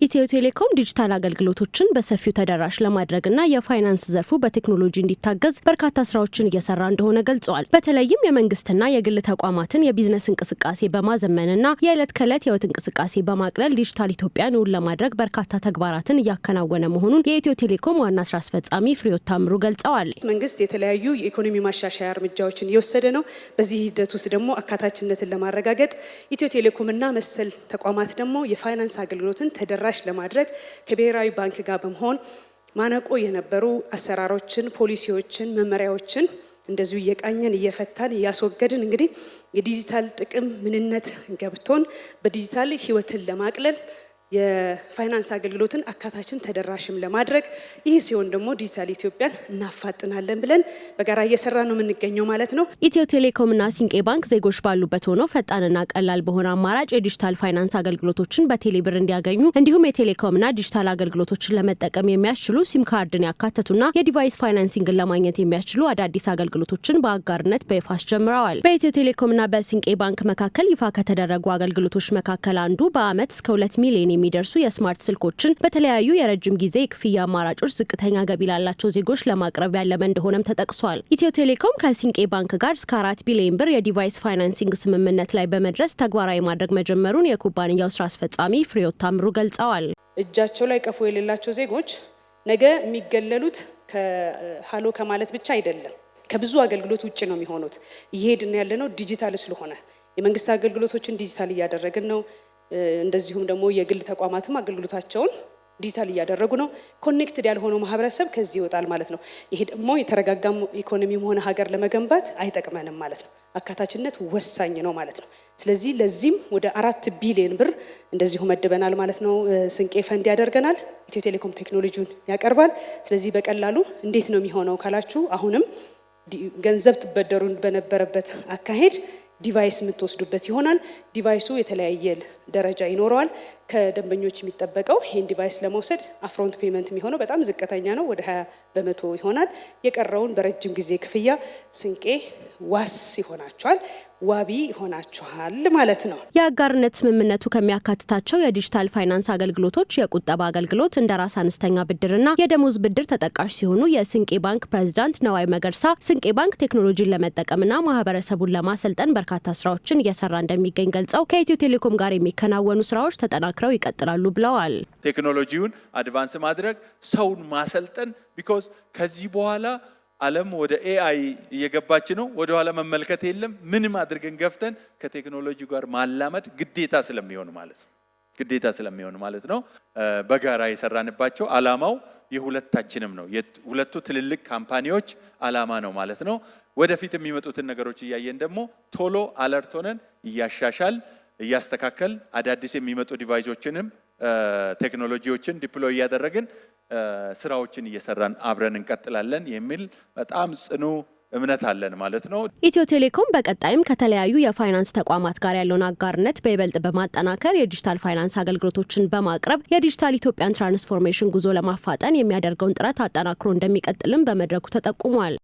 ኢትዮ ቴሌኮም ዲጂታል አገልግሎቶችን በሰፊው ተደራሽ ለማድረግና የፋይናንስ ዘርፉ በቴክኖሎጂ እንዲታገዝ በርካታ ስራዎችን እየሰራ እንደሆነ ገልጸዋል። በተለይም የመንግስትና የግል ተቋማትን የቢዝነስ እንቅስቃሴ በማዘመንና የዕለት ከዕለት ህይወት እንቅስቃሴ በማቅለል ዲጂታል ኢትዮጵያን እውን ለማድረግ በርካታ ተግባራትን እያከናወነ መሆኑን የኢትዮ ቴሌኮም ዋና ስራ አስፈጻሚ ፍሬሕይወት ታምሩ ገልጸዋል። መንግስት የተለያዩ የኢኮኖሚ ማሻሻያ እርምጃዎችን እየወሰደ ነው። በዚህ ሂደት ውስጥ ደግሞ አካታችነትን ለማረጋገጥ ኢትዮ ቴሌኮምና መሰል ተቋማት ደግሞ የፋይናንስ አገልግሎትን ተደራሽ ለማድረግ ከብሔራዊ ባንክ ጋር በመሆን ማነቆ የነበሩ አሰራሮችን፣ ፖሊሲዎችን፣ መመሪያዎችን እንደዚሁ እየቃኘን እየፈታን እያስወገድን እንግዲህ የዲጂታል ጥቅም ምንነት ገብቶን በዲጂታል ህይወትን ለማቅለል የፋይናንስ አገልግሎትን አካታችን ተደራሽም ለማድረግ ይህ ሲሆን ደግሞ ዲጂታል ኢትዮጵያን እናፋጥናለን ብለን በጋራ እየሰራ ነው የምንገኘው ማለት ነው። ኢትዮ ቴሌኮምና ሲንቄ ባንክ ዜጎች ባሉበት ሆነው ፈጣንና ቀላል በሆነ አማራጭ የዲጂታል ፋይናንስ አገልግሎቶችን በቴሌብር እንዲያገኙ እንዲሁም የቴሌኮምና ዲጂታል አገልግሎቶችን ለመጠቀም የሚያስችሉ ሲም ካርድን ያካተቱና የዲቫይስ ፋይናንሲንግን ለማግኘት የሚያስችሉ አዳዲስ አገልግሎቶችን በአጋርነት በይፋ አስጀምረዋል። በኢትዮ ቴሌኮምና በሲንቄ ባንክ መካከል ይፋ ከተደረጉ አገልግሎቶች መካከል አንዱ በአመት እስከ 2 ሚሊዮን የሚደርሱ የስማርት ስልኮችን በተለያዩ የረጅም ጊዜ የክፍያ አማራጮች ዝቅተኛ ገቢ ላላቸው ዜጎች ለማቅረብ ያለመ እንደሆነም ተጠቅሷል። ኢትዮ ቴሌኮም ከሲንቄ ባንክ ጋር እስከ 4 ቢሊዮን ብር የዲቫይስ ፋይናንሲንግ ስምምነት ላይ በመድረስ ተግባራዊ ማድረግ መጀመሩን የኩባንያው ስራ አስፈጻሚ ፍሬሕይወት ታምሩ ገልጸዋል። እጃቸው ላይ ቀፎ የሌላቸው ዜጎች ነገ የሚገለሉት ከሃሎ ከማለት ብቻ አይደለም፣ ከብዙ አገልግሎት ውጭ ነው የሚሆኑት። እየሄድን ያለነው ዲጂታል ስለሆነ የመንግስት አገልግሎቶችን ዲጂታል እያደረግን ነው። እንደዚሁም ደግሞ የግል ተቋማትም አገልግሎታቸውን ዲጂታል እያደረጉ ነው። ኮኔክትድ ያልሆነው ማህበረሰብ ከዚህ ይወጣል ማለት ነው። ይሄ ደግሞ የተረጋጋ ኢኮኖሚም ሆነ ሀገር ለመገንባት አይጠቅመንም ማለት ነው። አካታችነት ወሳኝ ነው ማለት ነው። ስለዚህ ለዚህም ወደ 4 ቢሊዮን ብር እንደዚሁ መድበናል ማለት ነው። ስንቄ ፈንድ ያደርገናል። ኢትዮ ቴሌኮም ቴክኖሎጂውን ያቀርባል። ስለዚህ በቀላሉ እንዴት ነው የሚሆነው ካላችሁ አሁንም ገንዘብ ትበደሩን በነበረበት አካሄድ ዲቫይስ የምትወስዱበት ይሆናል። ዲቫይሱ የተለያየ ደረጃ ይኖረዋል። ከደንበኞች የሚጠበቀው ይህን ዲቫይስ ለመውሰድ አፍሮንት ፔመንት የሚሆነው በጣም ዝቅተኛ ነው፣ ወደ 20% ይሆናል። የቀረውን በረጅም ጊዜ ክፍያ ስንቄ ዋስ ይሆናችኋል፣ ዋቢ ይሆናችኋል ማለት ነው። የአጋርነት ስምምነቱ ከሚያካትታቸው የዲጂታል ፋይናንስ አገልግሎቶች የቁጠባ አገልግሎት፣ እንደራስ አነስተኛ ብድርና የደሞዝ ብድር ተጠቃሽ ሲሆኑ የስንቄ ባንክ ፕሬዝዳንት ነዋይ መገርሳ ስንቄ ባንክ ቴክኖሎጂን ለመጠቀምና ማህበረሰቡን ለማሰልጠን በርካታ ስራዎችን እየሰራ እንደሚገኝ ገልጸው ከኢትዮ ቴሌኮም ጋር የሚከናወኑ ስራዎች ተጠናክረው ይቀጥላሉ ብለዋል። ቴክኖሎጂውን አድቫንስ ማድረግ፣ ሰውን ማሰልጠን ቢኮዝ ከዚህ በኋላ ዓለም ወደ ኤአይ እየገባች ነው። ወደ ኋላ መመልከት የለም። ምንም አድርገን ገፍተን ከቴክኖሎጂ ጋር ማላመድ ግዴታ ስለሚሆን ማለት ነው። በጋራ የሰራንባቸው ዓላማው የሁለታችንም ነው። የሁለቱ ትልልቅ ካምፓኒዎች ዓላማ ነው ማለት ነው። ወደፊት የሚመጡትን ነገሮች እያየን ደግሞ ቶሎ አለርት ሆነን እያሻሻል እያስተካከል አዳዲስ የሚመጡ ዲቫይሶችንም ቴክኖሎጂዎችን ዲፕሎይ እያደረግን ስራዎችን እየሰራን አብረን እንቀጥላለን የሚል በጣም ጽኑ እምነት አለን ማለት ነው። ኢትዮ ቴሌኮም በቀጣይም ከተለያዩ የፋይናንስ ተቋማት ጋር ያለውን አጋርነት በይበልጥ በማጠናከር የዲጂታል ፋይናንስ አገልግሎቶችን በማቅረብ የዲጂታል ኢትዮጵያን ትራንስፎርሜሽን ጉዞ ለማፋጠን የሚያደርገውን ጥረት አጠናክሮ እንደሚቀጥልም በመድረኩ ተጠቁሟል።